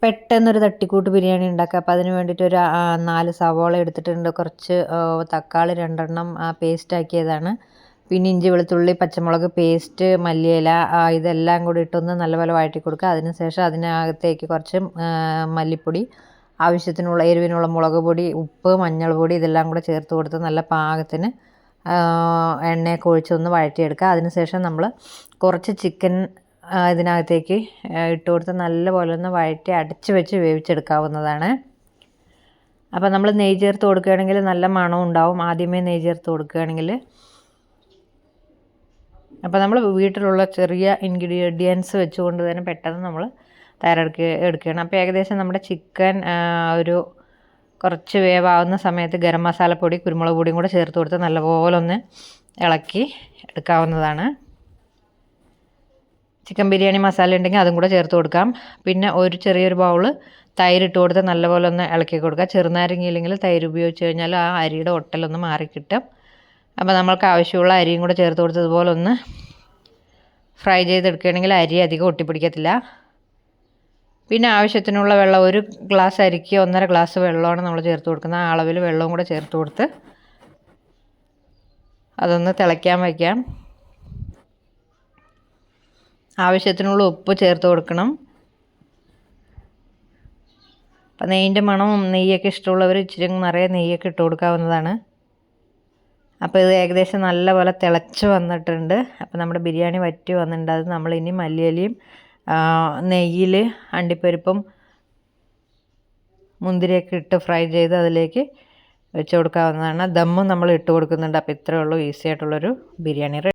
പെട്ടെന്നൊരു തട്ടിക്കൂട്ട് ബിരിയാണി ഉണ്ടാക്കുക. അപ്പോൾ അതിന് വേണ്ടിയിട്ട് ഒരു 4 സവോള എടുത്തിട്ടുണ്ട്, കുറച്ച് തക്കാളി 2 പേസ്റ്റ് ആക്കിയതാണ്, പിന്നെ ഇഞ്ചി വെളുത്തുള്ളി പച്ചമുളക് പേസ്റ്റ്, മല്ലിയില, ഇതെല്ലാം കൂടി ഇട്ടൊന്ന് നല്ലപോലെ വഴറ്റി കൊടുക്കുക. അതിനുശേഷം അതിനകത്തേക്ക് കുറച്ച് മല്ലിപ്പൊടി, ആവശ്യത്തിനുള്ള എരിവിനുള്ള മുളക് പൊടി, ഉപ്പ്, മഞ്ഞൾപ്പൊടി ഇതെല്ലാം കൂടെ ചേർത്ത് കൊടുത്ത് നല്ല പാകത്തിന് എണ്ണയൊക്കെ ഒഴിച്ചൊന്ന് വഴറ്റിയെടുക്കുക. അതിനുശേഷം നമ്മൾ കുറച്ച് ചിക്കൻ ഇതിനകത്തേക്ക് ഇട്ട് കൊടുത്ത് നല്ലപോലെ ഒന്ന് വഴറ്റി അടച്ച് വെച്ച് വേവിച്ചെടുക്കാവുന്നതാണ്. അപ്പോൾ നമ്മൾ നെയ്യ് ചേർത്ത് കൊടുക്കുകയാണെങ്കിൽ നല്ല മണം ഉണ്ടാവും, ആദ്യമേ നെയ്യ് ചേർത്ത് കൊടുക്കുകയാണെങ്കിൽ. അപ്പോൾ നമ്മൾ വീട്ടിലുള്ള ചെറിയ ഇൻഗ്രീഡിയൻസ് വെച്ചുകൊണ്ട് തന്നെ പെട്ടെന്ന് നമ്മൾ എടുക്കുകയാണ്. അപ്പോൾ ഏകദേശം നമ്മുടെ ചിക്കൻ ഒരു കുറച്ച് വേവാവുന്ന സമയത്ത് ഗരം മസാലപ്പൊടി, കുരുമുളക് പൊടിയും കൂടെ ചേർത്ത് കൊടുത്ത് നല്ലപോലെ ഒന്ന് ഇളക്കി എടുക്കാവുന്നതാണ്. ചിക്കൻ ബിരിയാണി മസാല ഉണ്ടെങ്കിൽ അതും കൂടെ ചേർത്ത് കൊടുക്കാം. പിന്നെ ഒരു ചെറിയൊരു ബൗൾ തൈര് ഇട്ട് കൊടുത്ത് നല്ലപോലെ ഒന്ന് ഇളക്കി കൊടുക്കുക. ചെറുനാരങ്ങ ഇല്ലെങ്കിൽ തൈര് ഉപയോഗിച്ച് കഴിഞ്ഞാൽ ആ അരിയുടെ ഒട്ടലൊന്ന് മാറിക്കിട്ടും. അപ്പോൾ നമ്മൾക്ക് ആവശ്യമുള്ള അരിയും കൂടെ ചേർത്ത് കൊടുത്ത് ഇതുപോലെ ഒന്ന് ഫ്രൈ ചെയ്തെടുക്കുകയാണെങ്കിൽ അരി അധികം ഒട്ടിപ്പിടിക്കത്തില്ല. പിന്നെ ആവശ്യത്തിനുള്ള വെള്ളം, 1 ഗ്ലാസ് അരിക്ക് 1.5 ഗ്ലാസ് വെള്ളമാണ് നമ്മൾ ചേർത്ത് കൊടുക്കുന്നത്. ആ അളവിൽ വെള്ളവും കൂടെ ചേർത്ത് കൊടുത്ത് അതൊന്ന് തിളയ്ക്കാൻ വയ്ക്കാം. ആവശ്യത്തിനുള്ള ഉപ്പ് ചേർത്ത് കൊടുക്കണം. അപ്പം നെയ്യിൻ്റെ മണവും നെയ്യൊക്കെ ഇഷ്ടമുള്ളവർ ഇച്ചിരി നിറയെ നെയ്യൊക്കെ ഇട്ട് കൊടുക്കാവുന്നതാണ്. അപ്പോൾ ഇത് ഏകദേശം നല്ലപോലെ തിളച്ച് വന്നിട്ടുണ്ട്. അപ്പോൾ നമ്മുടെ ബിരിയാണി വറ്റി വന്നിട്ടുണ്ട്. അത് നമ്മളിനി മല്ലിയിലയും നെയ്യിൽ അണ്ടിപ്പരിപ്പും മുന്തിരിയൊക്കെ ഇട്ട് ഫ്രൈ ചെയ്ത് അതിലേക്ക് വെച്ച് കൊടുക്കാവുന്നതാണ്. ദമ്മും നമ്മൾ ഇട്ട് കൊടുക്കുന്നുണ്ട്. അപ്പോൾ ഇത്രയേ ഉള്ളൂ, ഈസി ആയിട്ടുള്ളൊരു ബിരിയാണി.